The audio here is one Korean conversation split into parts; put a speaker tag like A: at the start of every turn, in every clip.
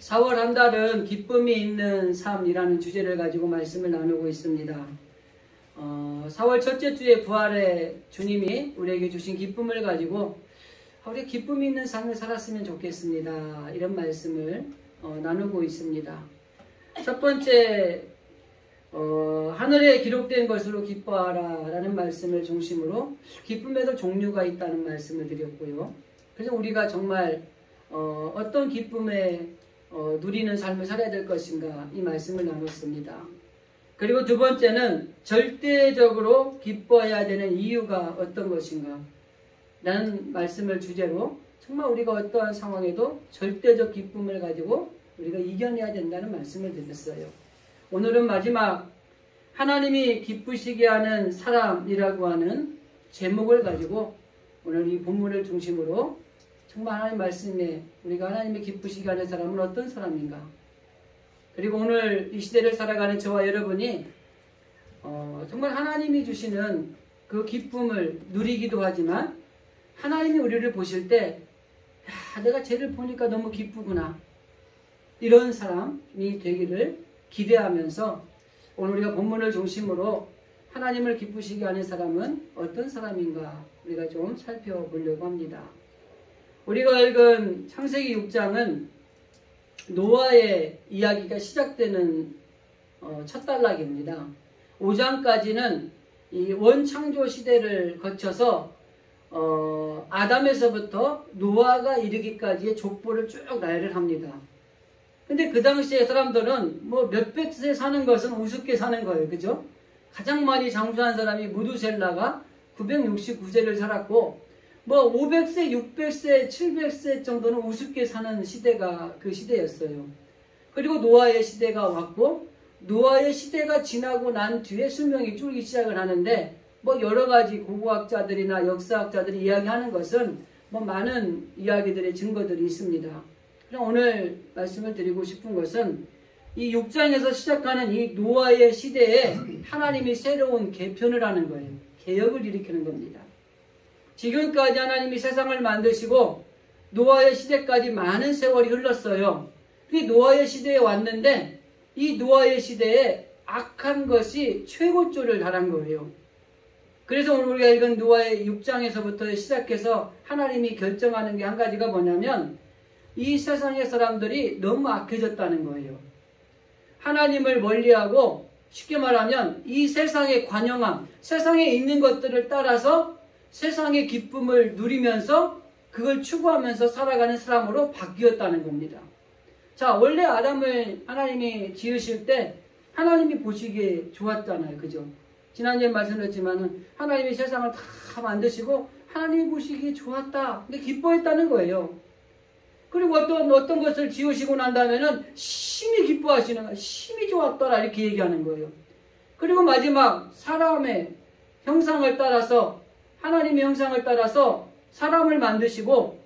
A: 4월 한 달은 기쁨이 있는 삶이라는 주제를 가지고 말씀을 나누고 있습니다. 4월 첫째 주에 부활의 주님이 우리에게 주신 기쁨을 가지고 우리 기쁨이 있는 삶을 살았으면 좋겠습니다. 이런 말씀을 나누고 있습니다. 첫 번째, 하늘에 기록된 것으로 기뻐하라 라는 말씀을 중심으로 기쁨에도 종류가 있다는 말씀을 드렸고요. 그래서 우리가 정말 어떤 기쁨에 누리는 삶을 살아야 될 것인가 이 말씀을 나눴습니다. 그리고 두 번째는 절대적으로 기뻐해야 되는 이유가 어떤 것인가 라는 말씀을 주제로 정말 우리가 어떠한 상황에도 절대적 기쁨을 가지고 우리가 이겨내야 된다는 말씀을 드렸어요. 오늘은 마지막 하나님이 기쁘시게 하는 사람이라고 하는 제목을 가지고 오늘 이 본문을 중심으로 정말 하나님 말씀에 우리가 하나님이 기쁘시게 하는 사람은 어떤 사람인가, 그리고 오늘 이 시대를 살아가는 저와 여러분이 정말 하나님이 주시는 그 기쁨을 누리기도 하지만 하나님이 우리를 보실 때 내가 쟤를 보니까 너무 기쁘구나, 이런 사람이 되기를 기대하면서 오늘 우리가 본문을 중심으로 하나님을 기쁘시게 하는 사람은 어떤 사람인가 우리가 좀 살펴보려고 합니다. 우리가 읽은 창세기 6장은 노아의 이야기가 시작되는 첫 단락입니다. 5장까지는 이 원창조 시대를 거쳐서 아담에서부터 노아가 이르기까지의 족보를 쭉 나열을 합니다. 근데 그 당시에 사람들은 뭐 몇백 세 사는 것은 우습게 사는 거예요. 그죠? 가장 많이 장수한 사람이 무두셀라가 969세를 살았고, 뭐 500세, 600세, 700세 정도는 우습게 사는 시대가 그 시대였어요. 그리고 노아의 시대가 왔고, 노아의 시대가 지나고 난 뒤에 수명이 줄기 시작을 하는데, 뭐 여러 가지 고고학자들이나 역사학자들이 이야기하는 것은 뭐 많은 이야기들의 증거들이 있습니다. 그럼 오늘 말씀을 드리고 싶은 것은 이 6장에서 시작하는 이 노아의 시대에 하나님이 새로운 개편을 하는 거예요. 개혁을 일으키는 겁니다. 지금까지 하나님이 세상을 만드시고 노아의 시대까지 많은 세월이 흘렀어요. 그 노아의 시대에 왔는데 이 노아의 시대에 악한 것이 최고조를 달한 거예요. 그래서 오늘 우리가 읽은 노아의 6장에서부터 시작해서 하나님이 결정하는 게 한 가지가 뭐냐면 이 세상의 사람들이 너무 악해졌다는 거예요. 하나님을 멀리하고 쉽게 말하면 이 세상의 관영함, 세상에 있는 것들을 따라서 세상의 기쁨을 누리면서 그걸 추구하면서 살아가는 사람으로 바뀌었다는 겁니다. 자, 원래 아담을 하나님이 지으실 때 하나님이 보시기에 좋았잖아요. 그죠? 지난주에 말씀드렸지만 하나님이 세상을 다 만드시고 하나님이 보시기에 좋았다. 근데 기뻐했다는 거예요. 그리고 어떤 것을 지으시고 난 다음에는 심히 기뻐하시는 거예요. 심히 좋았더라 이렇게 얘기하는 거예요. 그리고 마지막 사람의 형상을 따라서, 하나님의 형상을 따라서 사람을 만드시고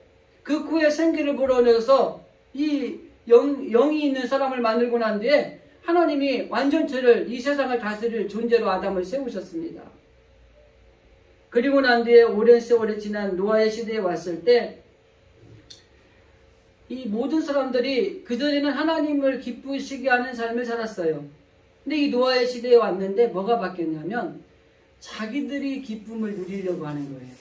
A: 그 후에 생기를 불어넣어서 이 영이 있는 사람을 만들고 난 뒤에 하나님이 완전체를, 이 세상을 다스릴 존재로 아담을 세우셨습니다. 그리고 난 뒤에 오랜 세월이 지난 노아의 시대에 왔을 때 이 모든 사람들이 그전에는 하나님을 기쁘시게 하는 삶을 살았어요. 근데 이 노아의 시대에 왔는데 뭐가 바뀌었냐면 자기들이 기쁨을 누리려고 하는 거예요.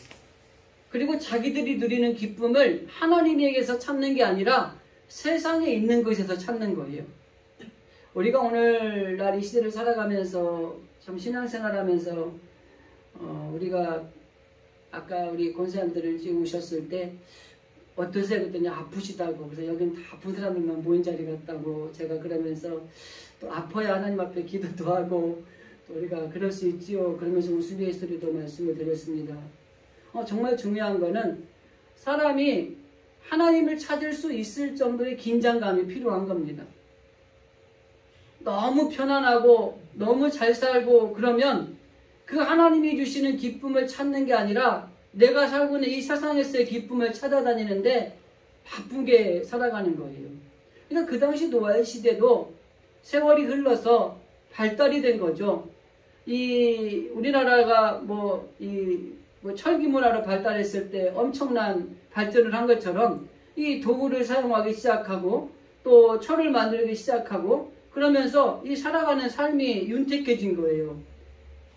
A: 그리고 자기들이 누리는 기쁨을 하나님에게서 찾는 게 아니라 세상에 있는 것에서 찾는 거예요. 우리가 오늘날 이 시대를 살아가면서 참 신앙생활하면서 우리가 아까 우리 권사님들을 지금 오셨을 때 어떠세요? 그랬더니 아프시다고. 그래서 여기는 다 아픈 사람들만 모인 자리 같다고 제가 그러면서 또 아파야 하나님 앞에 기도도 하고 또 우리가 그럴 수 있지요. 그러면서 우스갯소리도 말씀을 드렸습니다. 정말 중요한 거는 사람이 하나님을 찾을 수 있을 정도의 긴장감이 필요한 겁니다. 너무 편안하고 너무 잘 살고 그러면 그 하나님이 주시는 기쁨을 찾는 게 아니라 내가 살고 있는 이 세상에서의 기쁨을 찾아다니는데 바쁘게 살아가는 거예요. 그러니까 그 당시 노아의 시대도 세월이 흘러서 발달이 된 거죠. 우리나라가 철기 문화로 발달했을 때 엄청난 발전을 한 것처럼 이 도구를 사용하기 시작하고 또 철을 만들기 시작하고 그러면서 이 살아가는 삶이 윤택해진 거예요.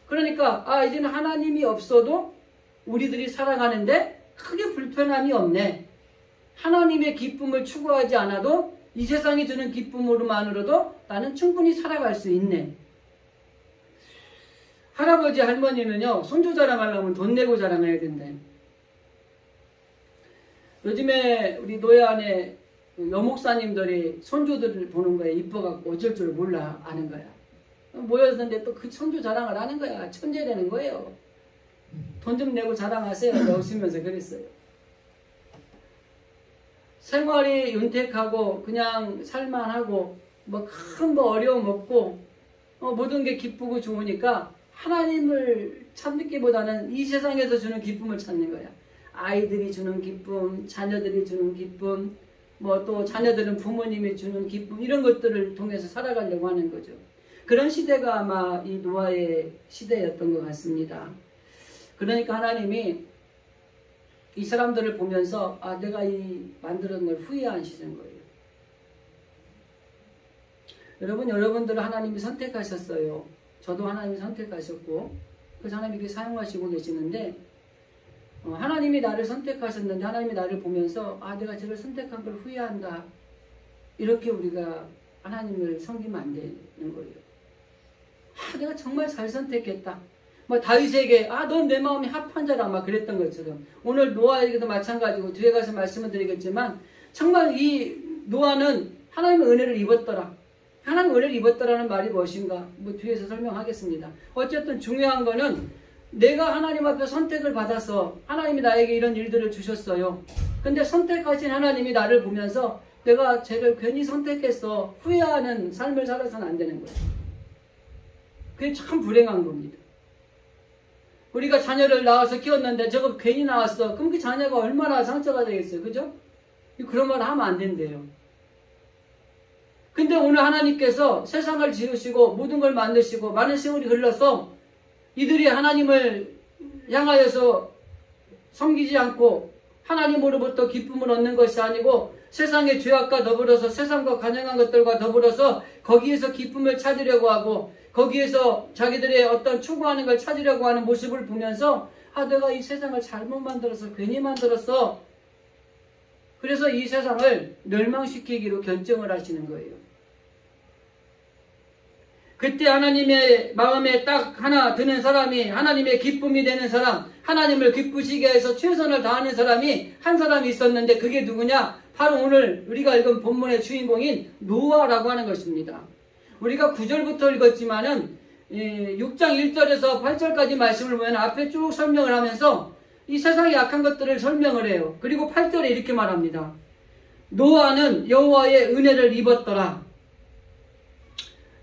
A: 그러니까 이제는 하나님이 없어도 우리들이 살아가는데 크게 불편함이 없네. 하나님의 기쁨을 추구하지 않아도 이 세상이 주는 기쁨으로만으로도 나는 충분히 살아갈 수 있네. 할아버지 할머니는요, 손주 자랑하려면 돈 내고 자랑해야 된대. 요즘에 우리 노예 안에 여목사님들이 손주들을 보는 거에 이뻐갖고 어쩔 줄 몰라 아는 거야. 모였는데 또 그 손주 자랑을 하는 거야. 천재라는 거예요. 돈 좀 내고 자랑하세요. 웃으면서 그랬어요. 생활이 윤택하고 그냥 살만하고 큰 어려움 없고 모든 게 기쁘고 좋으니까 하나님을 찾기보다는 이 세상에서 주는 기쁨을 찾는 거야. 아이들이 주는 기쁨, 자녀들이 주는 기쁨, 또 자녀들은 부모님이 주는 기쁨, 이런 것들을 통해서 살아가려고 하는 거죠. 그런 시대가 아마 이 노아의 시대였던 것 같습니다. 그러니까 하나님이 이 사람들을 보면서 내가 이 만드는 걸 후회하시는 거예요. 여러분들은 하나님이 선택하셨어요. 저도 하나님이 선택하셨고 그래서 하나님이 사용하시고 계시는데 하나님이 나를 선택하셨는데 하나님이 나를 보면서 내가 저를 선택한 걸 후회한다. 이렇게 우리가 하나님을 섬기면 안 되는 거예요. 내가 정말 잘 선택했다. 다윗에게 넌 내 마음이 합한 자라 막 그랬던 것처럼 오늘 노아에게도 마찬가지고 뒤에 가서 말씀을 드리겠지만 정말 이 노아는 하나님의 은혜를 입었더라. 하나님의 은혜를 입었더라는 말이 무엇인가? 뒤에서 설명하겠습니다. 어쨌든 중요한 거는 내가 하나님 앞에 선택을 받아서 하나님이 나에게 이런 일들을 주셨어요. 근데 선택하신 하나님이 나를 보면서 내가 쟤를 괜히 선택했어. 후회하는 삶을 살아서는 안 되는 거예요. 그게 참 불행한 겁니다. 우리가 자녀를 낳아서 키웠는데 저거 괜히 나왔어. 그럼 그 자녀가 얼마나 상처가 되겠어요. 그죠? 그런 말 하면 안 된대요. 근데 오늘 하나님께서 세상을 지으시고 모든 걸 만드시고 많은 세월이 흘러서 이들이 하나님을 향하여서 섬기지 않고 하나님으로부터 기쁨을 얻는 것이 아니고 세상의 죄악과 더불어서 세상과 간영한 것들과 더불어서 거기에서 기쁨을 찾으려고 하고 거기에서 자기들의 어떤 추구하는 걸 찾으려고 하는 모습을 보면서 내가 이 세상을 잘못 만들어서 괜히 만들었어. 그래서 이 세상을 멸망시키기로 결정을 하시는 거예요. 그때 하나님의 마음에 딱 하나 드는 사람이 하나님의 기쁨이 되는 사람, 하나님을 기쁘시게 해서 최선을 다하는 사람이 한 사람이 있었는데 그게 누구냐? 바로 오늘 우리가 읽은 본문의 주인공인 노아라고 하는 것입니다. 우리가 9절부터 읽었지만은 6장 1절에서 8절까지 말씀을 보면 앞에 쭉 설명을 하면서 이 세상의 악한 것들을 설명을 해요. 그리고 8절에 이렇게 말합니다. 노아는 여호와의 은혜를 입었더라.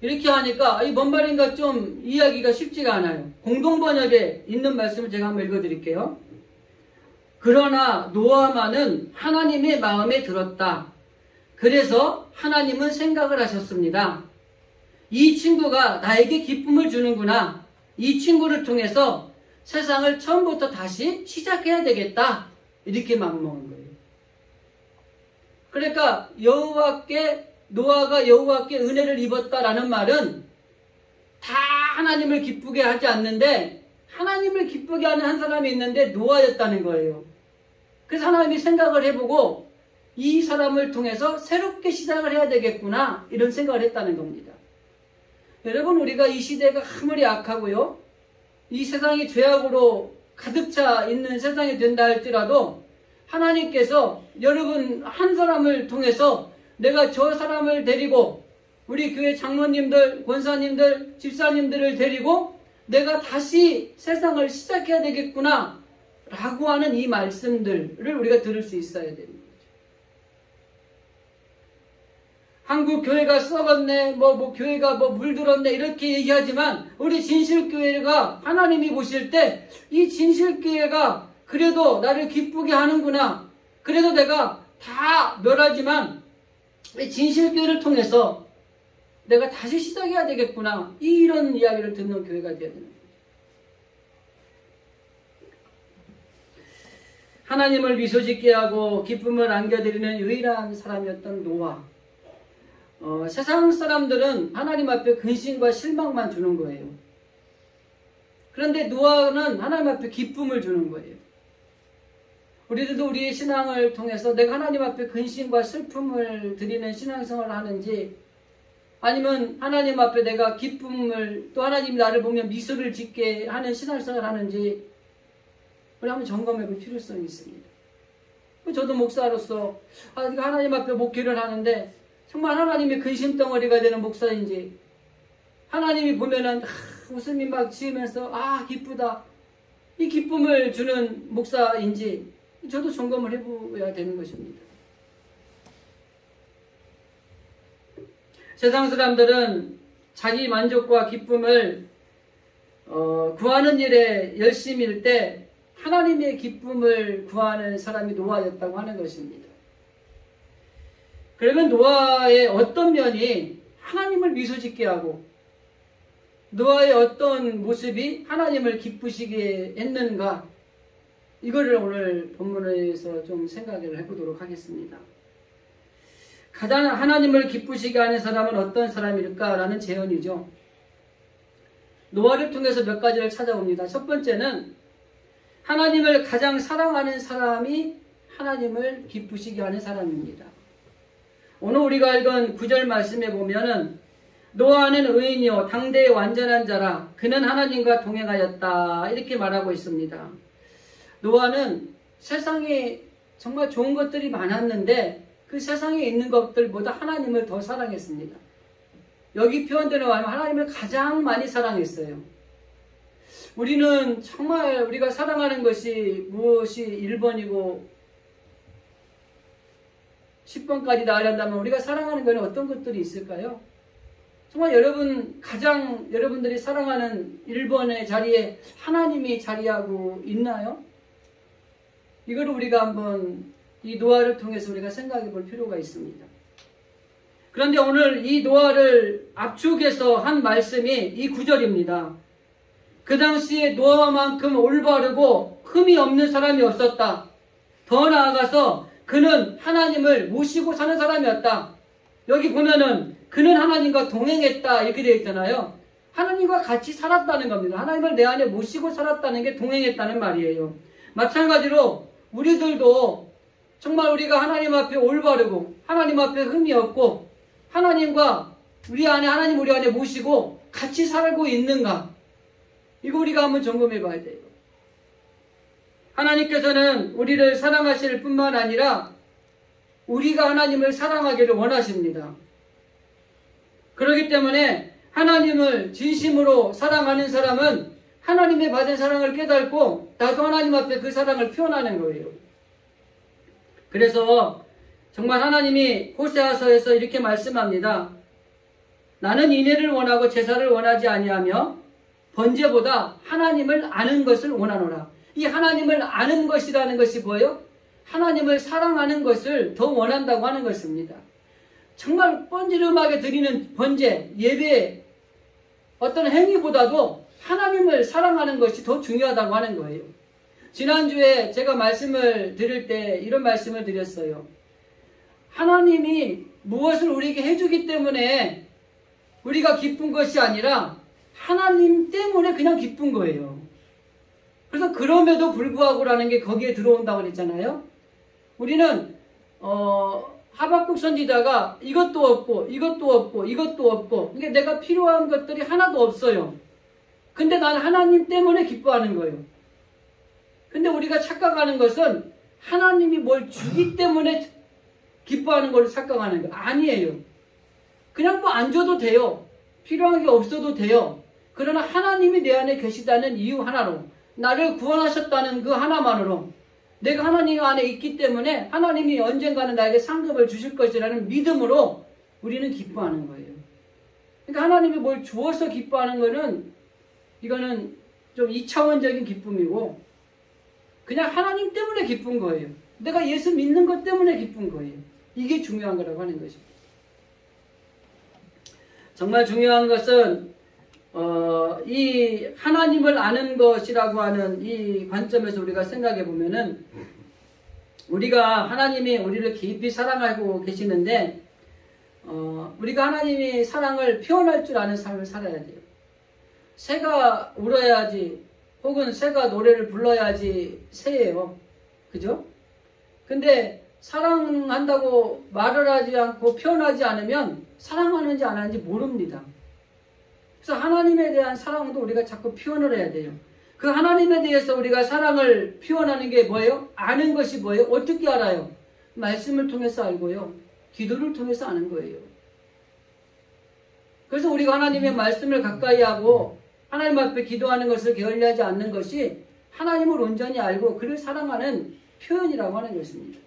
A: 이렇게 하니까 이 뭔 말인가 좀 이해하기가 쉽지가 않아요. 공동번역에 있는 말씀을 제가 한번 읽어드릴게요. 그러나 노아만은 하나님의 마음에 들었다. 그래서 하나님은 생각을 하셨습니다. 이 친구가 나에게 기쁨을 주는구나. 이 친구를 통해서 세상을 처음부터 다시 시작해야 되겠다. 이렇게 마음먹은 거예요. 그러니까 노아가 여호와께 은혜를 입었다라는 말은 다 하나님을 기쁘게 하지 않는데 하나님을 기쁘게 하는 한 사람이 있는데 노아였다는 거예요. 그래서 하나님이 생각을 해보고 이 사람을 통해서 새롭게 시작을 해야 되겠구나 이런 생각을 했다는 겁니다. 여러분 우리가 이 시대가 아무리 악하고요 이 세상이 죄악으로 가득 차 있는 세상이 된다 할지라도 하나님께서 여러분 한 사람을 통해서 내가 저 사람을 데리고 우리 교회 장로님들, 권사님들, 집사님들을 데리고 내가 다시 세상을 시작해야 되겠구나 라고 하는 이 말씀들을 우리가 들을 수 있어야 되는 거죠. 한국 교회가 썩었네, 교회가 물들었네 이렇게 얘기하지만 우리 진실교회가 하나님이 보실 때 이 진실교회가 그래도 나를 기쁘게 하는구나. 그래도 내가 다 멸하지만 진실교회를 통해서 내가 다시 시작해야 되겠구나. 이런 이야기를 듣는 교회가 되어야 되는 거죠. 하나님을 미소짓게 하고 기쁨을 안겨드리는 유일한 사람이었던 노아. 세상 사람들은 하나님 앞에 근심과 실망만 주는 거예요. 그런데 노아는 하나님 앞에 기쁨을 주는 거예요. 우리들도 우리의 신앙을 통해서 내가 하나님 앞에 근심과 슬픔을 드리는 신앙생활을 하는지, 아니면 하나님 앞에 내가 기쁨을, 또 하나님이 나를 보면 미소를 짓게 하는 신앙생활을 하는지 우리 한번 점검해 볼 필요성이 있습니다. 저도 목사로서 하나님 앞에 목회를 하는데 정말 하나님의 근심덩어리가 되는 목사인지, 하나님이 보면은 웃음이 막 지으면서 기쁘다, 이 기쁨을 주는 목사인지 저도 점검을 해봐야 되는 것입니다. 세상 사람들은 자기 만족과 기쁨을 구하는 일에 열심일 때 하나님의 기쁨을 구하는 사람이 노아였다고 하는 것입니다. 그러면 노아의 어떤 면이 하나님을 미소짓게 하고 노아의 어떤 모습이 하나님을 기쁘시게 했는가, 이거를 오늘 본문에서 좀 생각을 해보도록 하겠습니다. 가장 하나님을 기쁘시게 하는 사람은 어떤 사람일까라는 제언이죠. 노아를 통해서 몇 가지를 찾아옵니다. 첫 번째는 하나님을 가장 사랑하는 사람이 하나님을 기쁘시게 하는 사람입니다. 오늘 우리가 읽은 9절 말씀에 보면은 노아는 의인이요 당대의 완전한 자라 그는 하나님과 동행하였다, 이렇게 말하고 있습니다. 노아는 세상에 정말 좋은 것들이 많았는데 그 세상에 있는 것들보다 하나님을 더 사랑했습니다. 여기 표현대로 하면 하나님을 가장 많이 사랑했어요. 우리는 정말 우리가 사랑하는 것이 무엇이 1번이고 10번까지 나아간다면 우리가 사랑하는 것은 어떤 것들이 있을까요? 정말 여러분들이 사랑하는 1번의 자리에 하나님이 자리하고 있나요? 이거를 우리가 한번 이 노아를 통해서 우리가 생각해 볼 필요가 있습니다. 그런데 오늘 이 노아를 압축해서 한 말씀이 이 9절입니다. 그 당시에 노아만큼 올바르고 흠이 없는 사람이 없었다. 더 나아가서 그는 하나님을 모시고 사는 사람이었다. 여기 보면은 그는 하나님과 동행했다, 이렇게 되어 있잖아요. 하나님과 같이 살았다는 겁니다. 하나님을 내 안에 모시고 살았다는 게 동행했다는 말이에요. 마찬가지로 우리들도 정말 우리가 하나님 앞에 올바르고 하나님 앞에 흠이 없고 하나님과 하나님 우리 안에 모시고 같이 살고 있는가, 이거 우리가 한번 점검해 봐야 돼요. 하나님께서는 우리를 사랑하실 뿐만 아니라 우리가 하나님을 사랑하기를 원하십니다. 그렇기 때문에 하나님을 진심으로 사랑하는 사람은 하나님의 받은 사랑을 깨닫고 나도 하나님 앞에 그 사랑을 표현하는 거예요. 그래서 정말 하나님이 호세아서에서 이렇게 말씀합니다. 나는 인애를 원하고 제사를 원하지 아니하며 번제보다 하나님을 아는 것을 원하노라. 이 하나님을 아는 것이라는 것이 뭐예요? 하나님을 사랑하는 것을 더 원한다고 하는 것입니다. 정말 번지름하게 드리는 번제, 예배, 어떤 행위보다도 하나님을 사랑하는 것이 더 중요하다고 하는 거예요. 지난주에 제가 말씀을 드릴 때 이런 말씀을 드렸어요. 하나님이 무엇을 우리에게 해주기 때문에 우리가 기쁜 것이 아니라 하나님 때문에 그냥 기쁜 거예요. 그래서 그럼에도 불구하고라는 게 거기에 들어온다고 그랬잖아요. 우리는 하박국 선지자가 이것도 없고 이것도 없고 이것도 없고, 이게 내가 필요한 것들이 하나도 없어요. 근데 나는 하나님 때문에 기뻐하는 거예요. 근데 우리가 착각하는 것은 하나님이 뭘 주기 때문에 기뻐하는 걸 착각하는 거예요. 아니에요. 그냥 뭐 안 줘도 돼요. 필요한 게 없어도 돼요. 그러나 하나님이 내 안에 계시다는 이유 하나로, 나를 구원하셨다는 그 하나만으로, 내가 하나님 안에 있기 때문에 하나님이 언젠가는 나에게 상급을 주실 것이라는 믿음으로 우리는 기뻐하는 거예요. 그러니까 하나님이 뭘 주어서 기뻐하는 거는, 이거는 좀 2차원적인 기쁨이고 그냥 하나님 때문에 기쁜 거예요. 내가 예수 믿는 것 때문에 기쁜 거예요. 이게 중요한 거라고 하는 것입니다. 정말 중요한 것은 이 하나님을 아는 것이라고 하는 이 관점에서 우리가 생각해 보면은, 우리가 하나님이 우리를 깊이 사랑하고 계시는데 우리가 하나님이 사랑을 표현할 줄 아는 삶을 살아야 돼요. 새가 울어야지, 혹은 새가 노래를 불러야지 새예요. 그죠? 근데 사랑한다고 말을 하지 않고 표현하지 않으면 사랑하는지 안 하는지 모릅니다. 그래서 하나님에 대한 사랑도 우리가 자꾸 표현을 해야 돼요. 그 하나님에 대해서 우리가 사랑을 표현하는 게 뭐예요? 아는 것이 뭐예요? 어떻게 알아요? 말씀을 통해서 알고요. 기도를 통해서 아는 거예요. 그래서 우리가 하나님의 말씀을 가까이 하고 하나님 앞에 기도하는 것을 게을리하지 않는 것이 하나님을 온전히 알고 그를 사랑하는 표현이라고 하는 것입니다.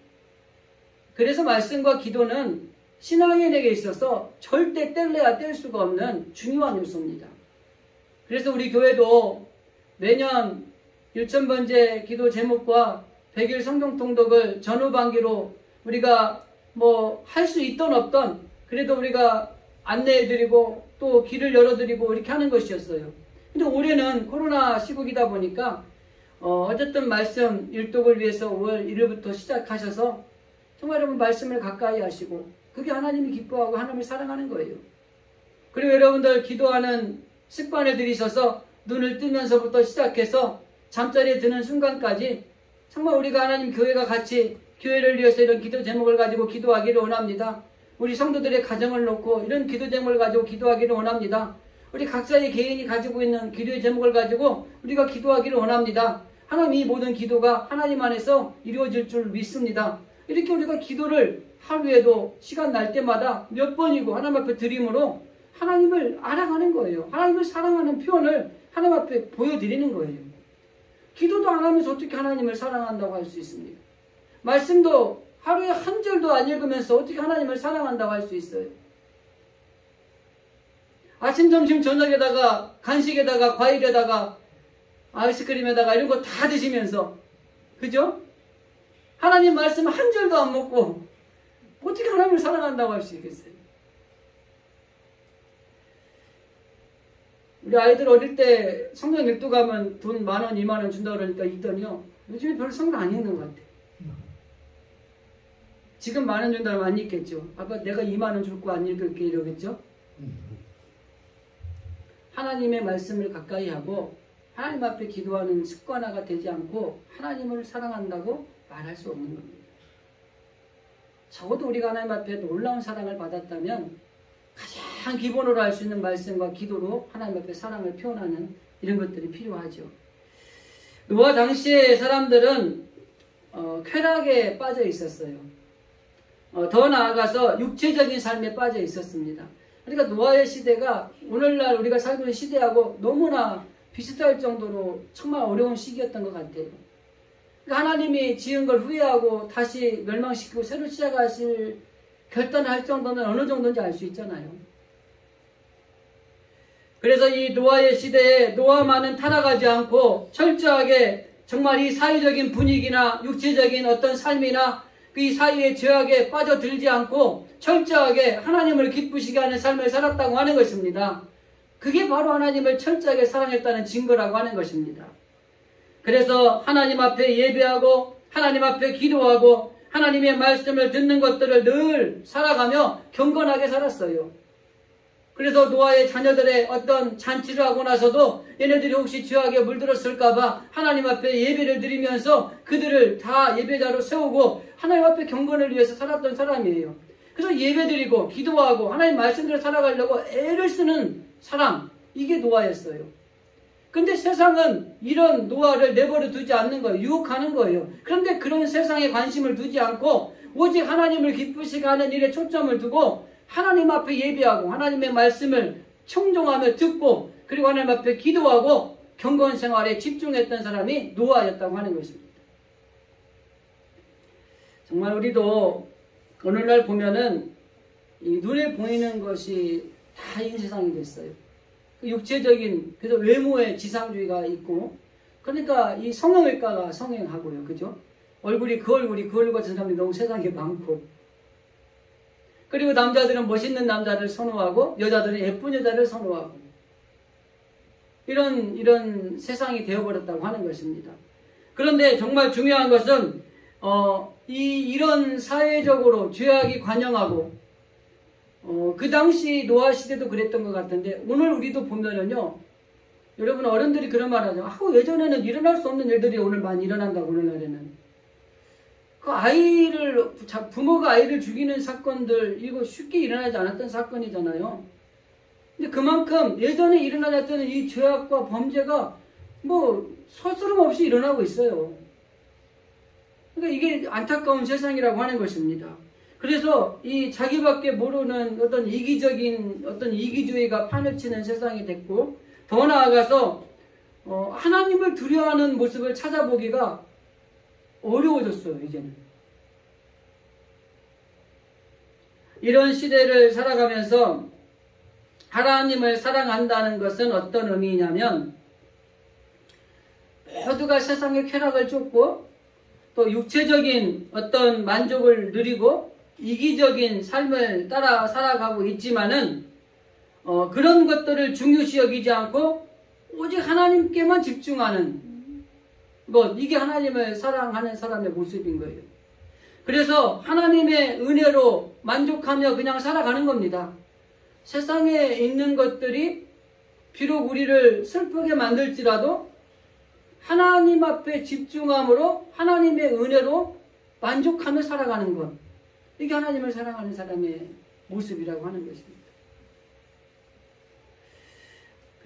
A: 그래서 말씀과 기도는 신앙인에게 있어서 절대 뗄래야 뗄 수가 없는 중요한 요소입니다. 그래서 우리 교회도 매년 1000번째 기도 제목과 100일 성경 통독을 전후반기로 우리가 할 수 있던 없던 그래도 우리가 안내해드리고 또 길을 열어드리고 이렇게 하는 것이었어요. 근데 올해는 코로나 시국이다 보니까 어쨌든 말씀 일독을 위해서 5월 1일부터 시작하셔서 정말 여러분 말씀을 가까이 하시고 그게 하나님이 기뻐하고 하나님을 사랑하는 거예요. 그리고 여러분들 기도하는 습관을 들이셔서 눈을 뜨면서부터 시작해서 잠자리에 드는 순간까지 정말 우리가 하나님 교회가 같이 교회를 위해서 이런 기도 제목을 가지고 기도하기를 원합니다. 우리 성도들의 가정을 놓고 이런 기도 제목을 가지고 기도하기를 원합니다. 우리 각자의 개인이 가지고 있는 기도의 제목을 가지고 우리가 기도하기를 원합니다. 하나님 이 모든 기도가 하나님 안에서 이루어질 줄 믿습니다. 이렇게 우리가 기도를 하루에도 시간 날 때마다 몇 번이고 하나님 앞에 드림으로 하나님을 알아가는 거예요. 하나님을 사랑하는 표현을 하나님 앞에 보여드리는 거예요. 기도도 안 하면서 어떻게 하나님을 사랑한다고 할 수 있습니까? 말씀도 하루에 한 절도 안 읽으면서 어떻게 하나님을 사랑한다고 할 수 있어요? 아침, 점심, 저녁에다가 간식에다가 과일에다가 아이스크림에다가 이런 거 다 드시면서 그죠? 하나님 말씀 한 절도 안 먹고 어떻게 하나님을 사랑한다고 할 수 있겠어요? 우리 아이들 어릴 때 성경 읽도 가면 돈 10,000원, 20,000원 준다고 그러니까 있더니요. 요즘에 별로 성경 안 읽는 것 같아요. 지금 10,000원 준다면 안 읽겠죠. 아빠 내가 20,000원 줄 거 안 읽을게 이러겠죠. 하나님의 말씀을 가까이 하고 하나님 앞에 기도하는 습관화가 되지 않고 하나님을 사랑한다고 말할 수 없는 겁니다. 적어도 우리가 하나님 앞에 놀라운 사랑을 받았다면 가장 기본으로 할 수 있는 말씀과 기도로 하나님 앞에 사랑을 표현하는 이런 것들이 필요하죠. 노아 당시의 사람들은 쾌락에 빠져 있었어요. 더 나아가서 육체적인 삶에 빠져 있었습니다. 그러니까 노아의 시대가 오늘날 우리가 살고 있는 시대하고 너무나 비슷할 정도로 정말 어려운 시기였던 것 같아요. 그러니까 하나님이 지은 걸 후회하고 다시 멸망시키고 새로 시작하실 결단을 할 정도는 어느 정도인지 알 수 있잖아요. 그래서 이 노아의 시대에 노아만은 타락하지 않고 철저하게 정말 이 사회적인 분위기나 육체적인 어떤 삶이나 이 사이의 죄악에 빠져들지 않고 철저하게 하나님을 기쁘시게 하는 삶을 살았다고 하는 것입니다. 그게 바로 하나님을 철저하게 사랑했다는 증거라고 하는 것입니다. 그래서 하나님 앞에 예배하고 하나님 앞에 기도하고 하나님의 말씀을 듣는 것들을 늘 살아가며 경건하게 살았어요. 그래서 노아의 자녀들의 어떤 잔치를 하고 나서도 얘네들이 혹시 죄악에 물들었을까봐 하나님 앞에 예배를 드리면서 그들을 다 예배자로 세우고 하나님 앞에 경건을 위해서 살았던 사람이에요. 그래서 예배드리고 기도하고 하나님 말씀대로 살아가려고 애를 쓰는 사람, 이게 노아였어요. 근데 세상은 이런 노아를 내버려 두지 않는 거예요. 유혹하는 거예요. 그런데 그런 세상에 관심을 두지 않고 오직 하나님을 기쁘시게 하는 일에 초점을 두고 하나님 앞에 예배하고 하나님의 말씀을 청종하며 듣고 그리고 하나님 앞에 기도하고 경건 생활에 집중했던 사람이 노아였다고 하는 것입니다. 정말 우리도 오늘날 보면은 이 눈에 보이는 것이 다 이 세상이 됐어요. 육체적인, 그래서 외모의 지상주의가 있고, 그러니까 이 성형외과가 성행하고요. 그죠? 얼굴이 그 얼굴 같은 사람이 너무 세상에 많고, 그리고 남자들은 멋있는 남자를 선호하고, 여자들은 예쁜 여자를 선호하고, 이런 세상이 되어버렸다고 하는 것입니다. 그런데 정말 중요한 것은, 이런 사회적으로 죄악이 관영하고, 그 당시 노아 시대도 그랬던 것 같은데 오늘 우리도 보면은요. 여러분 어른들이 그런 말 하죠. 예전에는 일어날 수 없는 일들이 오늘 많이 일어난다고 오늘날에는. 부모가 아이를 죽이는 사건들 이거 쉽게 일어나지 않았던 사건이잖아요. 근데 그만큼 예전에 일어나졌던 이 죄악과 범죄가 서스럼 없이 일어나고 있어요. 그러니까 이게 안타까운 세상이라고 하는 것입니다. 그래서 이 자기밖에 모르는 어떤 이기주의가 판을 치는 세상이 됐고, 더 나아가서 하나님을 두려워하는 모습을 찾아보기가 어려워졌어요. 이제는 이런 시대를 살아가면서 하나님을 사랑한다는 것은 어떤 의미냐면, 모두가 세상의 쾌락을 쫓고 또 육체적인 어떤 만족을 누리고 이기적인 삶을 따라 살아가고 있지만은 그런 것들을 중요시 여기지 않고 오직 하나님께만 집중하는 것, 이게 하나님을 사랑하는 사람의 모습인 거예요. 그래서 하나님의 은혜로 만족하며 그냥 살아가는 겁니다. 세상에 있는 것들이 비록 우리를 슬프게 만들지라도 하나님 앞에 집중함으로 하나님의 은혜로 만족하며 살아가는 것, 이게 하나님을 사랑하는 사람의 모습이라고 하는 것입니다.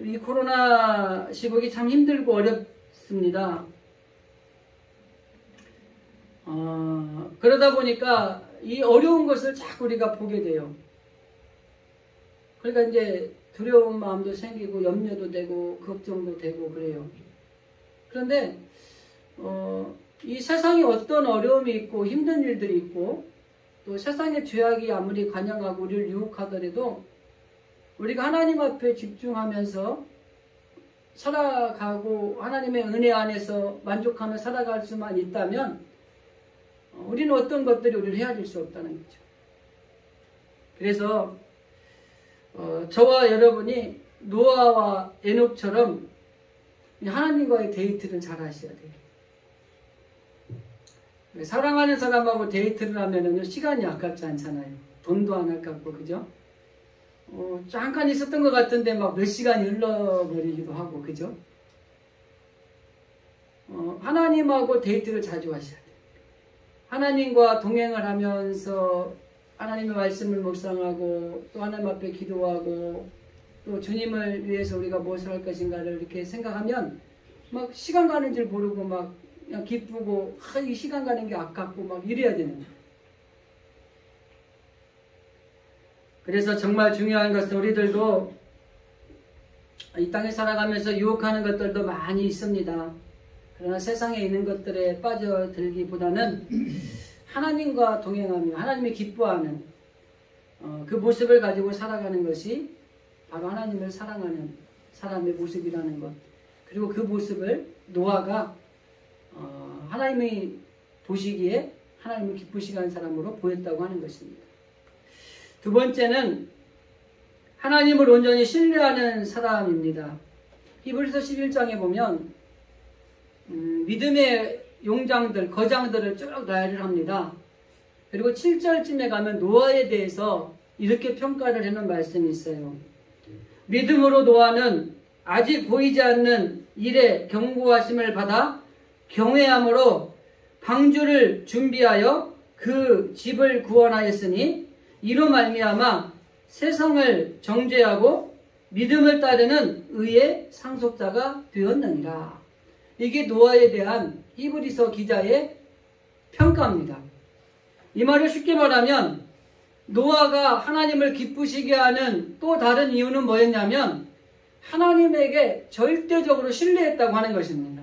A: 이 코로나 시국이 참 힘들고 어렵습니다. 그러다 보니까 이 어려운 것을 자꾸 우리가 보게 돼요. 그러니까 이제 두려운 마음도 생기고 염려도 되고 걱정도 되고 그래요. 그런데 이 세상에 어떤 어려움이 있고 힘든 일들이 있고 또 세상의 죄악이 아무리 관영하고 우리를 유혹하더라도 우리가 하나님 앞에 집중하면서 살아가고 하나님의 은혜 안에서 만족하며 살아갈 수만 있다면 우리는 어떤 것들이 우리를 헤아릴 수 없다는 거죠. 그래서 저와 여러분이 노아와 에녹처럼 하나님과의 데이트를 잘 하셔야 돼요. 사랑하는 사람하고 데이트를 하면은 시간이 아깝지 않잖아요. 돈도 안 아깝고, 그죠? 잠깐 있었던 것 같은데 막 몇 시간이 흘러버리기도 하고, 그죠? 하나님하고 데이트를 자주 하셔야 돼요. 하나님과 동행을 하면서 하나님의 말씀을 묵상하고 또 하나님 앞에 기도하고 또 주님을 위해서 우리가 무엇을 할 것인가를 이렇게 생각하면 막 시간 가는 줄 모르고 막 그냥 기쁘고 이 시간 가는 게 아깝고 막 이래야 되는 거예요. 그래서 정말 중요한 것은 우리들도 이 땅에 살아가면서 유혹하는 것들도 많이 있습니다. 그러나 세상에 있는 것들에 빠져들기보다는 하나님과 동행하며 하나님이 기뻐하는 그 모습을 가지고 살아가는 것이 바로 하나님을 사랑하는 사람의 모습이라는 것. 그리고 그 모습을 노아가 하나님이 보시기에 하나님을 기쁘시게 하는 사람으로 보였다고 하는 것입니다. 두 번째는 하나님을 온전히 신뢰하는 사람입니다. 히브리서 11장에 보면 믿음의 용장들, 거장들을 쭉 나열을 합니다. 그리고 7절쯤에 가면 노아에 대해서 이렇게 평가를 해놓은 말씀이 있어요. 믿음으로 노아는 아직 보이지 않는 일의 경고하심을 받아 경외함으로 방주를 준비하여 그 집을 구원하였으니 이로 말미암아 세상을 정죄하고 믿음을 따르는 의의 상속자가 되었느니라. 이게 노아에 대한 히브리서 기자의 평가입니다. 이 말을 쉽게 말하면 노아가 하나님을 기쁘시게 하는 또 다른 이유는 뭐였냐면 하나님에게 절대적으로 신뢰했다고 하는 것입니다.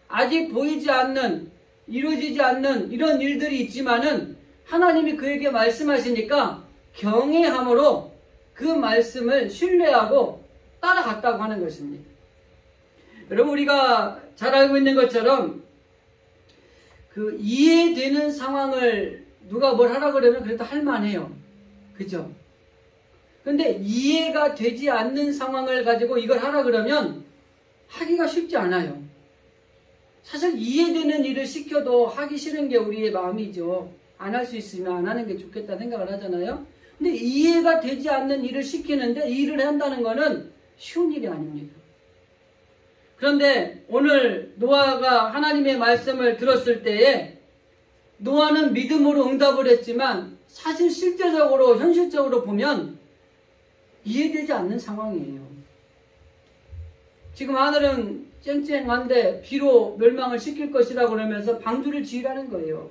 A: 아직 보이지 않는, 이루어지지 않는 이런 일들이 있지만은 하나님이 그에게 말씀하시니까 경외함으로 그 말씀을 신뢰하고 따라갔다고 하는 것입니다. 여러분, 우리가 잘 알고 있는 것처럼 그 이해되는 상황을 누가 뭘 하라 그러면 그래도 할만해요. 그죠? 근데 이해가 되지 않는 상황을 가지고 이걸 하라 그러면 하기가 쉽지 않아요. 사실 이해되는 일을 시켜도 하기 싫은 게 우리의 마음이죠. 안 할 수 있으면 안 하는 게 좋겠다 생각을 하잖아요. 근데 이해가 되지 않는 일을 시키는데 이 일을 한다는 것은 쉬운 일이 아닙니다. 그런데 오늘 노아가 하나님의 말씀을 들었을 때에 노아는 믿음으로 응답을 했지만 사실 실제적으로 현실적으로 보면 이해되지 않는 상황이에요. 지금 하늘은 쨍쨍한데 비로 멸망을 시킬 것이라고 그러면서 방주를 지으라는 거예요.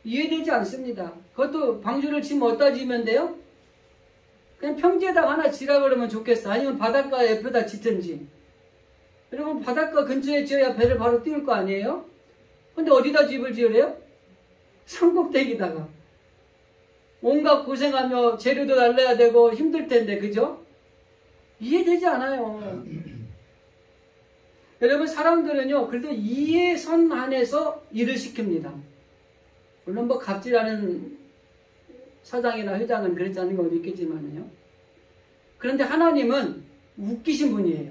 A: 이해되지 않습니다. 그것도 방주를 지으면 어디다 지으면 돼요? 그냥 평지에다가 하나 지라 그러면 좋겠어. 아니면 바닷가 옆에다 짓든지. 여러분 바닷가 근처에 지어야 배를 바로 띄울 거 아니에요? 근데 어디다 집을 지으래요? 산꼭대기다가. 온갖 고생하며 재료도 날려야 되고 힘들 텐데, 그죠? 이해되지 않아요. 여러분 사람들은요, 그래도 이해선 안에서 일을 시킵니다. 물론 뭐 갑질하는 사장이나 회장은 그렇지 않은 것도 있겠지만요. 그런데 하나님은 웃기신 분이에요.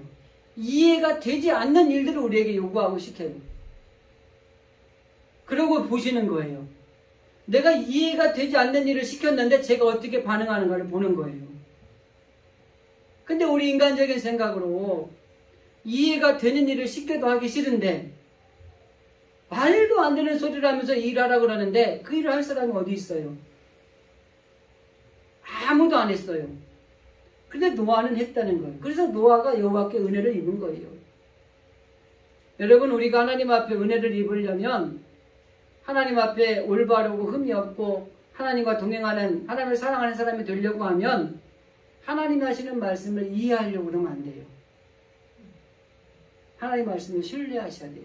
A: 이해가 되지 않는 일들을 우리에게 요구하고 시켜요. 그러고 보시는 거예요. 내가 이해가 되지 않는 일을 시켰는데 제가 어떻게 반응하는가를 보는 거예요. 근데 우리 인간적인 생각으로 이해가 되는 일을 시켜도 하기 싫은데 말도 안 되는 소리를 하면서 일하라고 그러는데 그 일을 할 사람이 어디 있어요? 아무도 안 했어요. 근데 노아는 했다는 거예요. 그래서 노아가 여호와께 은혜를 입은 거예요. 여러분 우리가 하나님 앞에 은혜를 입으려면 하나님 앞에 올바르고 흠이 없고 하나님과 동행하는 하나님을 사랑하는 사람이 되려고 하면 하나님이 하시는 말씀을 이해하려고 그러면 안 돼요. 하나님 말씀을 신뢰하셔야 돼요.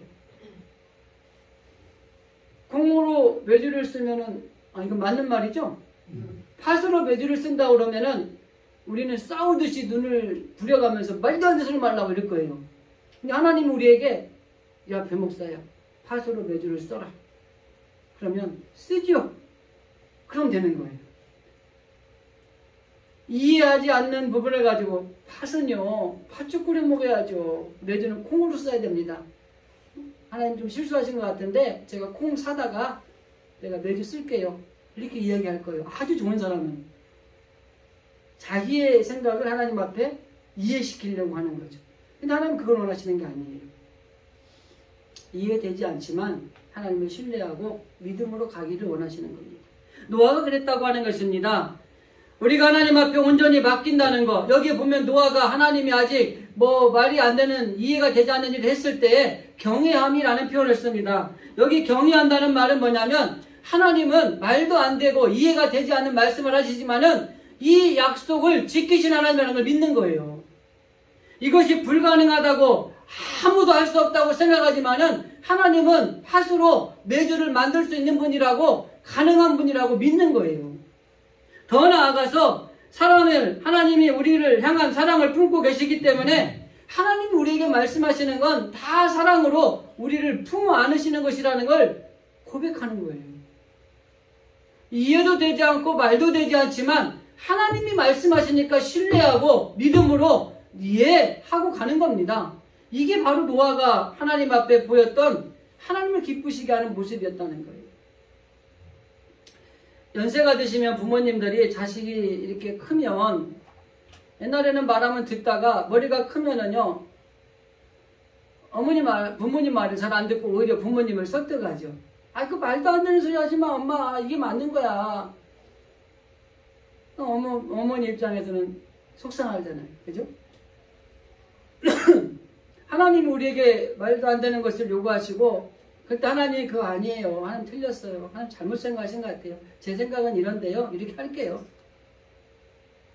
A: 콩으로 메주를 쓰면은 이거 맞는 말이죠? 팥으로 메주를 쓴다고 그러면은 우리는 싸우듯이 눈을 부려가면서 말도 안 되는 소리 말라고 이럴 거예요. 근데 하나님은 우리에게 야 배목사야 팥으로 메주를 써라. 그러면 쓰죠. 그럼 되는 거예요. 이해하지 않는 부분을 가지고 팥은요 팥죽 끓여 먹어야죠. 메주는 콩으로 써야 됩니다. 하나님 좀 실수하신 것 같은데 제가 콩 사다가 내가 메주 쓸게요. 이렇게 이야기할 거예요. 아주 좋은 사람은 자기의 생각을 하나님 앞에 이해시키려고 하는 거죠. 근데 하나님은 그걸 원하시는 게 아니에요. 이해되지 않지만 하나님을 신뢰하고 믿음으로 가기를 원하시는 겁니다. 노아가 그랬다고 하는 것입니다. 우리가 하나님 앞에 온전히 맡긴다는 거. 여기에 보면 노아가 하나님이 아직 말이 안 되는 이해가 되지 않는 일을 했을 때에 경외함이라는 표현을 씁니다. 여기 경외한다는 말은 뭐냐면 하나님은 말도 안 되고 이해가 되지 않는 말씀을 하시지만은 이 약속을 지키신 하나님이라는 걸 믿는 거예요. 이것이 불가능하다고 아무도 할 수 없다고 생각하지만은 하나님은 팥으로 메주를 만들 수 있는 분이라고 가능한 분이라고 믿는 거예요. 더 나아가서 하나님이 우리를 향한 사랑을 품고 계시기 때문에 하나님이 우리에게 말씀하시는 건 다 사랑으로 우리를 품어 안으시는 것이라는 걸 고백하는 거예요. 이해도 되지 않고 말도 되지 않지만 하나님이 말씀하시니까 신뢰하고 믿음으로 이해하고 가는 겁니다. 이게 바로 노아가 하나님 앞에 보였던 하나님을 기쁘시게 하는 모습이었다는 거예요. 연세가 드시면 부모님들이 자식이 이렇게 크면 옛날에는 말하면 듣다가 머리가 크면은요 부모님 말을 잘 안 듣고 오히려 부모님을 설득하죠. 그 말도 안 되는 소리 하지 마 엄마 이게 맞는 거야. 어머니 입장에서는 속상하잖아요. 그죠? 하나님이 우리에게 말도 안 되는 것을 요구하시고 그때 하나님이 그거 아니에요. 하나님 틀렸어요. 하나님 잘못 생각하신 것 같아요. 제 생각은 이런데요. 이렇게 할게요.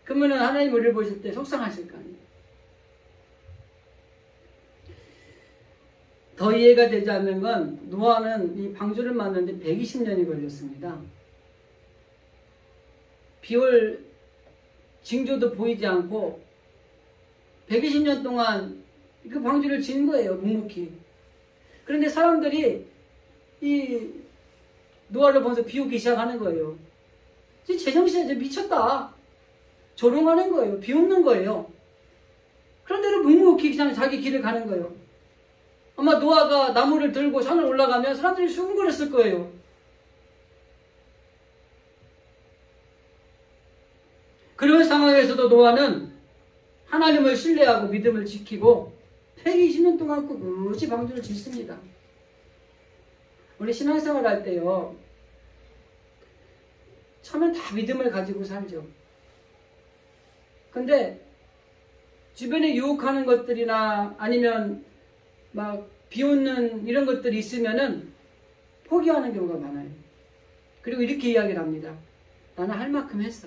A: 그러면 하나님 우리를 보실 때 속상하실 거 아니에요. 더 이해가 되지 않는 건 노아는 이 방주를 만드는데 120년이 걸렸습니다. 비올 징조도 보이지 않고 120년 동안 그 방주를 지은 거예요. 묵묵히. 그런데 사람들이 이 노아를 보면서 비웃기 시작하는 거예요. 제정신에 미쳤다. 조롱하는 거예요. 비웃는 거예요. 그런데도 묵묵히 그냥 자기 길을 가는 거예요. 아마 노아가 나무를 들고 산을 올라가면 사람들이 수군거렸을 거예요. 그런 상황에서도 노아는 하나님을 신뢰하고 믿음을 지키고 120년 동안 꿋꿋이 방주를 짓습니다. 우리 신앙생활 할 때요, 처음엔 다 믿음을 가지고 살죠. 근데 주변에 유혹하는 것들이나 아니면 막 비웃는 이런 것들이 있으면은 포기하는 경우가 많아요. 그리고 이렇게 이야기를 합니다. 나는 할 만큼 했어.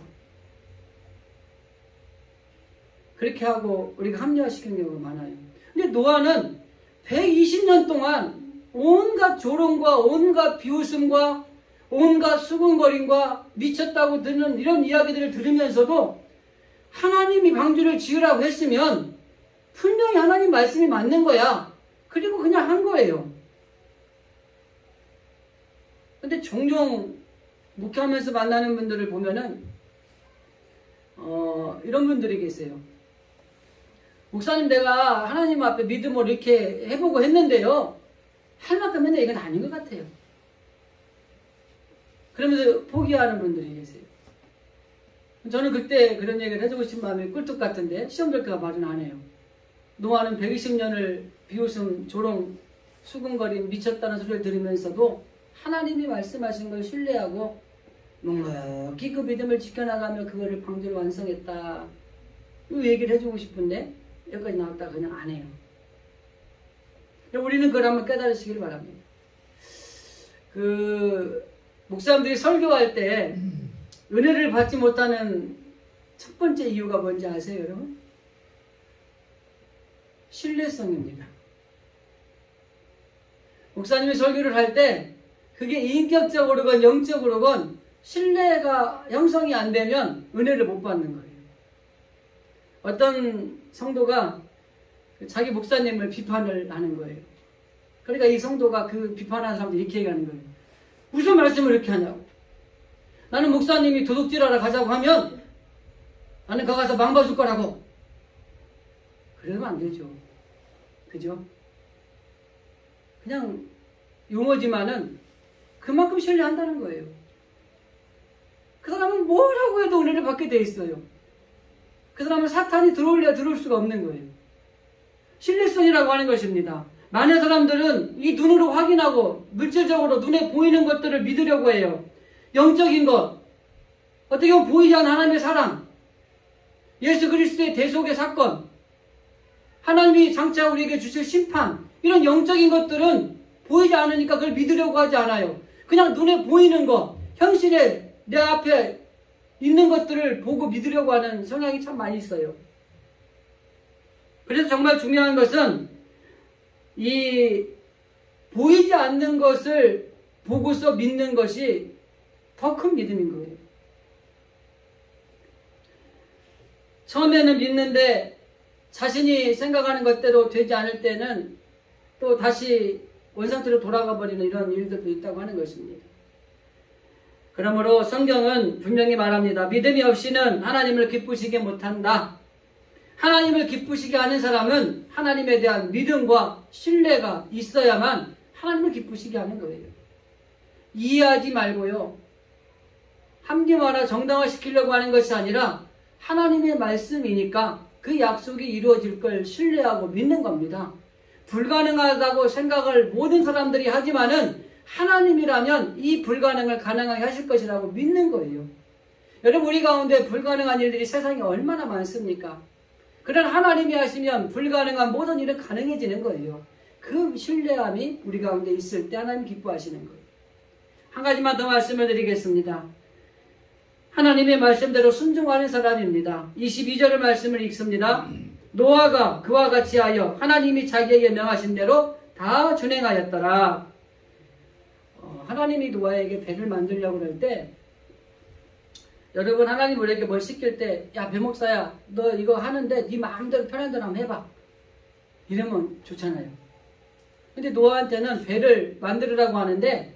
A: 그렇게 하고 우리가 합리화시키는 경우가 많아요. 근데 노아는 120년 동안 온갖 조롱과 온갖 비웃음과 온갖 수군거림과 미쳤다고 듣는 이런 이야기들을 들으면서도 하나님이 방주를 지으라고 했으면 분명히 하나님 말씀이 맞는 거야. 그리고 그냥 한 거예요. 근데 종종 목회하면서 만나는 분들을 보면은 이런 분들이 계세요. 목사님, 내가 하나님 앞에 믿음으로 이렇게 해보고 했는데요, 할 만큼 했는데 이건 아닌 것 같아요. 그러면서 포기하는 분들이 계세요. 저는 그때 그런 얘기를 해주고 싶은 마음이 꿀뚝 같은데 시험 될까 말은 안 해요. 노아는 120년을 비웃음, 조롱, 수군거림, 미쳤다는 소리를 들으면서도 하나님이 말씀하신 걸 신뢰하고 묵묵히 그 믿음을 지켜나가며 그거를 방주를 완성했다. 이 얘기를 해주고 싶은데 여기까지 나왔다가 그냥 안 해요. 우리는 그걸 한번 깨달으시길 바랍니다. 목사님들이 설교할 때 은혜를 받지 못하는 첫 번째 이유가 뭔지 아세요, 여러분? 신뢰성입니다. 목사님이 설교를 할 때 그게 인격적으로건 영적으로건 신뢰가 형성이 안 되면 은혜를 못 받는 거예요. 어떤 성도가 자기 목사님을 비판을 하는 거예요. 그러니까 이 성도가 그 비판하는 사람들 이렇게 얘기하는 거예요. 무슨 말씀을 이렇게 하냐고. 나는 목사님이 도둑질하러 가자고 하면 나는 거기 가서 망봐줄 거라고. 그러면 안 되죠. 그죠? 그냥 용어지만은 그만큼 신뢰한다는 거예요. 그 사람은 뭐라고 해도 은혜를 받게 돼 있어요. 그 사람은 사탄이 들어올래야 들어올 수가 없는 거예요. 신뢰성이라고 하는 것입니다. 많은 사람들은 이 눈으로 확인하고 물질적으로 눈에 보이는 것들을 믿으려고 해요. 영적인 것, 어떻게 보면 보이지 않는 하나님의 사랑, 예수 그리스도의 대속의 사건, 하나님이 장차 우리에게 주실 심판, 이런 영적인 것들은 보이지 않으니까 그걸 믿으려고 하지 않아요. 그냥 눈에 보이는 것, 현실에 내 앞에 있는 것들을 보고 믿으려고 하는 성향이 참 많이 있어요. 그래서 정말 중요한 것은 이 보이지 않는 것을 보고서 믿는 것이 더 큰 믿음인 거예요. 처음에는 믿는데 자신이 생각하는 것대로 되지 않을 때는 또 다시 원상태로 돌아가 버리는 이런 일들도 있다고 하는 것입니다. 그러므로 성경은 분명히 말합니다. 믿음이 없이는 하나님을 기쁘시게 못한다. 하나님을 기쁘시게 하는 사람은 하나님에 대한 믿음과 신뢰가 있어야만 하나님을 기쁘시게 하는 거예요. 이해하지 말고요, 합리화나 정당화시키려고 하는 것이 아니라 하나님의 말씀이니까 그 약속이 이루어질 걸 신뢰하고 믿는 겁니다. 불가능하다고 생각을 모든 사람들이 하지만은 하나님이라면 이 불가능을 가능하게 하실 것이라고 믿는 거예요. 여러분, 우리 가운데 불가능한 일들이 세상에 얼마나 많습니까? 그런 하나님이 하시면 불가능한 모든 일은 가능해지는 거예요. 그 신뢰함이 우리 가운데 있을 때 하나님 기뻐하시는 거예요. 한 가지만 더 말씀을 드리겠습니다. 하나님의 말씀대로 순종하는 사람입니다. 22절의 말씀을 읽습니다. 노아가 그와 같이 하여 하나님이 자기에게 명하신 대로 다 준행하였더라. 하나님이 노아에게 배를 만들려고 그럴 때, 여러분, 하나님 우리에게 뭘 시킬 때, 야, 배 목사야, 너 이거 하는데 네 마음대로 편한 대로 한번 해봐, 이러면 좋잖아요. 근데 노아한테는 배를 만들으라고 하는데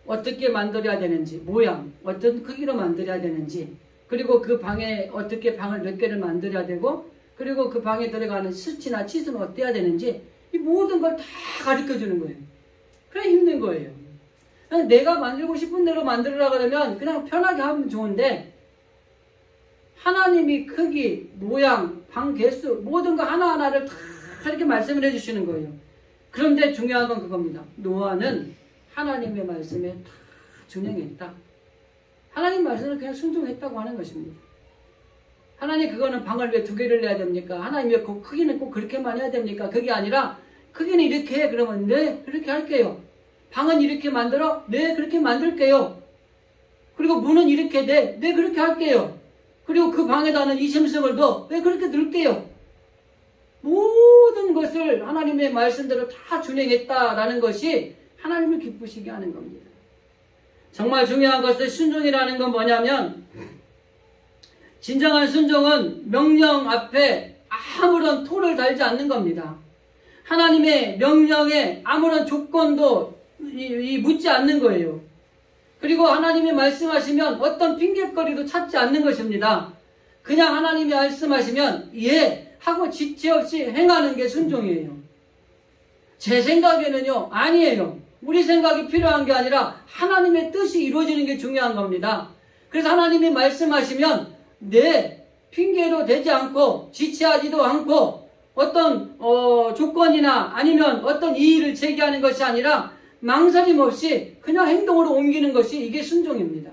A: 어떻게 만들어야 되는지, 모양, 어떤 크기로 만들어야 되는지, 그리고 그 방에 어떻게 방을 몇 개를 만들어야 되고, 그리고 그 방에 들어가는 수치나 치수는 어때야 되는지, 이 모든 걸 다 가르쳐 주는 거예요. 그래 힘든 거예요. 그냥 내가 만들고 싶은 대로 만들으라 그러면 그냥 편하게 하면 좋은데, 하나님이 크기, 모양, 방 개수 모든 거 하나하나를 다 이렇게 말씀을 해주시는 거예요. 그런데 중요한 건 그겁니다. 노아는 하나님의 말씀에 다 준행했다. 하나님 말씀을 그냥 순종했다고 하는 것입니다. 하나님 그거는 방을 왜 2개를 내야 됩니까? 하나님 왜 크기는 꼭 그렇게만 해야 됩니까? 그게 아니라 크기는 이렇게 해. 그러면 네 그렇게 할게요. 방은 이렇게 만들어? 네 그렇게 만들게요. 그리고 문은 이렇게 돼? 네 그렇게 할게요. 그리고 그 방에다는 이심석을 넣어? 네 그렇게 넣을게요. 모든 것을 하나님의 말씀대로 다 준행했다라는 것이 하나님을 기쁘시게 하는 겁니다. 정말 중요한 것은 순종이라는 건 뭐냐면 진정한 순종은 명령 앞에 아무런 토를 달지 않는 겁니다. 하나님의 명령에 아무런 조건도 묻지 않는 거예요. 그리고 하나님이 말씀하시면 어떤 핑계거리도 찾지 않는 것입니다. 그냥 하나님이 말씀하시면 예 하고 지체 없이 행하는 게 순종이에요. 제 생각에는요 아니에요. 우리 생각이 필요한 게 아니라 하나님의 뜻이 이루어지는 게 중요한 겁니다. 그래서 하나님이 말씀하시면 네 핑계로 되지 않고 지체하지도 않고 어떤 조건이나 아니면 어떤 이의를 제기하는 것이 아니라 망설임 없이 그냥 행동으로 옮기는 것이 이게 순종입니다.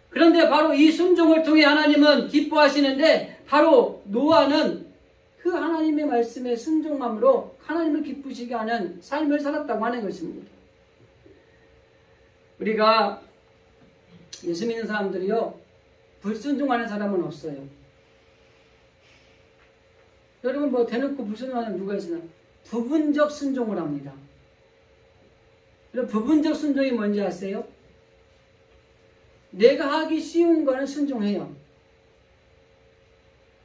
A: 그런데 바로 이 순종을 통해 하나님은 기뻐하시는데 바로 노아는 그 하나님의 말씀에 순종함으로 하나님을 기쁘시게 하는 삶을 살았다고 하는 것입니다. 우리가 예수 믿는 사람들이요 불순종하는 사람은 없어요. 여러분 뭐 대놓고 불순종하는 누가 있으나 부분적 순종을 합니다. 부분적 순종이 뭔지 아세요? 내가 하기 쉬운 거는 순종해요.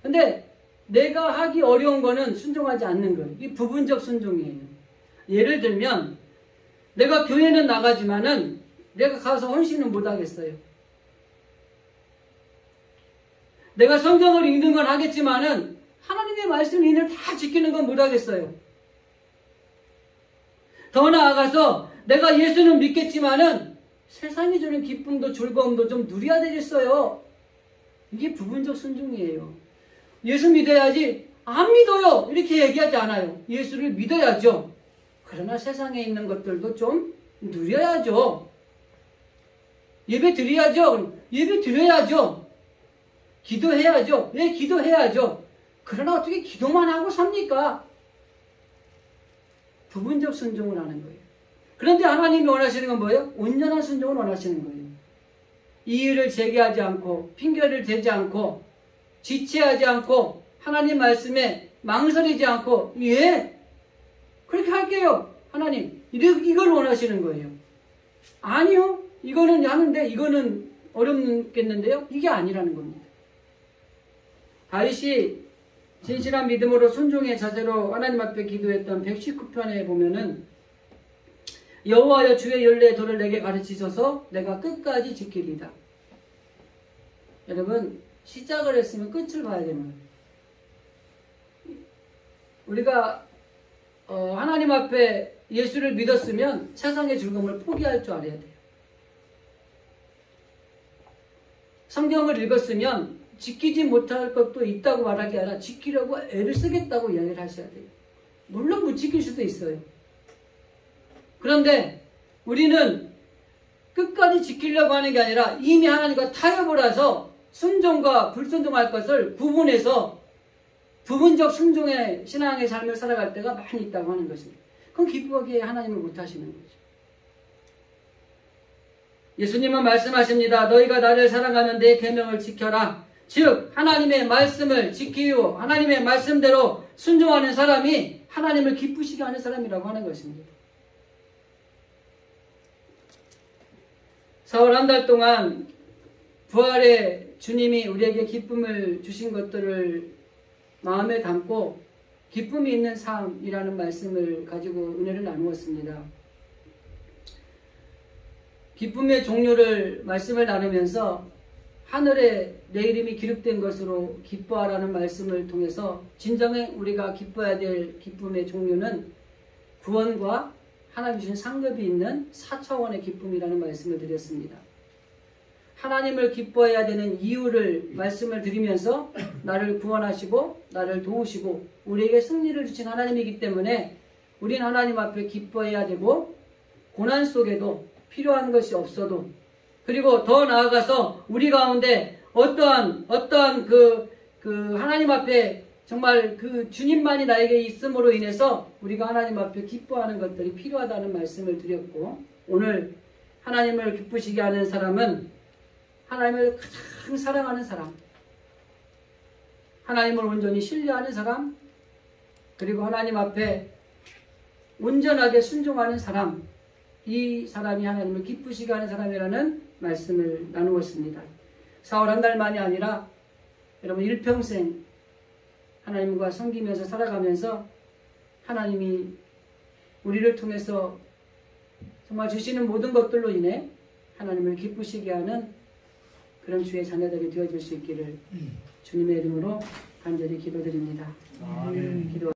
A: 근데 내가 하기 어려운 거는 순종하지 않는 거예요. 이 부분적 순종이에요. 예를 들면 내가 교회는 나가지만은 내가 가서 헌신은 못하겠어요. 내가 성경을 읽는 건 하겠지만은 하나님의 말씀 인을 다 지키는 건 못하겠어요. 더 나아가서 내가 예수는 믿겠지만은 세상이 주는 기쁨도 즐거움도 좀 누려야 되겠어요. 이게 부분적 순종이에요. 예수 믿어야지 안 믿어요 이렇게 얘기하지 않아요. 예수를 믿어야죠. 그러나 세상에 있는 것들도 좀 누려야죠. 예배 드려야죠. 예배 드려야죠. 기도해야죠. 네, 기도해야죠. 그러나 어떻게 기도만 하고 삽니까? 부분적 순종을 하는 거예요. 그런데 하나님이 원하시는 건 뭐예요? 온전한 순종을 원하시는 거예요. 이의를 제기하지 않고 핑계를 대지 않고 지체하지 않고 하나님 말씀에 망설이지 않고 예 그렇게 할게요. 하나님 이걸 원하시는 거예요. 아니요. 이거는 하는데 이거는 어렵겠는데요. 이게 아니라는 겁니다. 다윗이 진실한 믿음으로 순종의 자세로 하나님 앞에 기도했던 119편에 보면은 여호와여 주의 열례의 도를 내게 가르치소서 내가 끝까지 지키리다. 여러분 시작을 했으면 끝을 봐야 되는 거예요. 우리가 하나님 앞에 예수를 믿었으면 세상의 즐거움을 포기할 줄 알아야 돼요. 성경을 읽었으면 지키지 못할 것도 있다고 말하기 아니라 지키려고 애를 쓰겠다고 이야기를 하셔야 돼요. 물론 못 지킬 수도 있어요. 그런데 우리는 끝까지 지키려고 하는 게 아니라 이미 하나님과 타협을 해서 순종과 불순종할 것을 구분해서 부분적 순종의 신앙의 삶을 살아갈 때가 많이 있다고 하는 것입니다. 그건 기쁘게 하나님을 못하시는 거죠. 예수님은 말씀하십니다. 너희가 나를 사랑하면 내 계명을 지켜라. 즉 하나님의 말씀을 지키고 하나님의 말씀대로 순종하는 사람이 하나님을 기쁘시게 하는 사람이라고 하는 것입니다. 4월 한 달 동안 부활의 주님이 우리에게 기쁨을 주신 것들을 마음에 담고 기쁨이 있는 삶이라는 말씀을 가지고 은혜를 나누었습니다. 기쁨의 종류를 말씀을 나누면서 하늘에 내 이름이 기록된 것으로 기뻐하라는 말씀을 통해서 진정에 우리가 기뻐해야 될 기쁨의 종류는 구원과 하나님 주신 상급이 있는 4차원의 기쁨이라는 말씀을 드렸습니다. 하나님을 기뻐해야 되는 이유를 말씀을 드리면서 나를 구원하시고 나를 도우시고 우리에게 승리를 주신 하나님이기 때문에 우리는 하나님 앞에 기뻐해야 되고 고난 속에도 필요한 것이 없어도 그리고 더 나아가서 우리 가운데 어떠한 그 하나님 앞에 정말 그 주님만이 나에게 있음으로 인해서 우리가 하나님 앞에 기뻐하는 것들이 필요하다는 말씀을 드렸고 오늘 하나님을 기쁘시게 하는 사람은 하나님을 가장 사랑하는 사람, 하나님을 온전히 신뢰하는 사람, 그리고 하나님 앞에 온전하게 순종하는 사람, 이 사람이 하나님을 기쁘시게 하는 사람이라는 말씀을 나누었습니다. 4월 한 달만이 아니라 여러분 일평생 하나님과 섬기면서 살아가면서 하나님이 우리를 통해서 정말 주시는 모든 것들로 인해 하나님을 기쁘시게 하는 그런 주의 자녀들이 되어줄 수 있기를 주님의 이름으로 간절히 기도드립니다.
B: 아멘.
A: 기도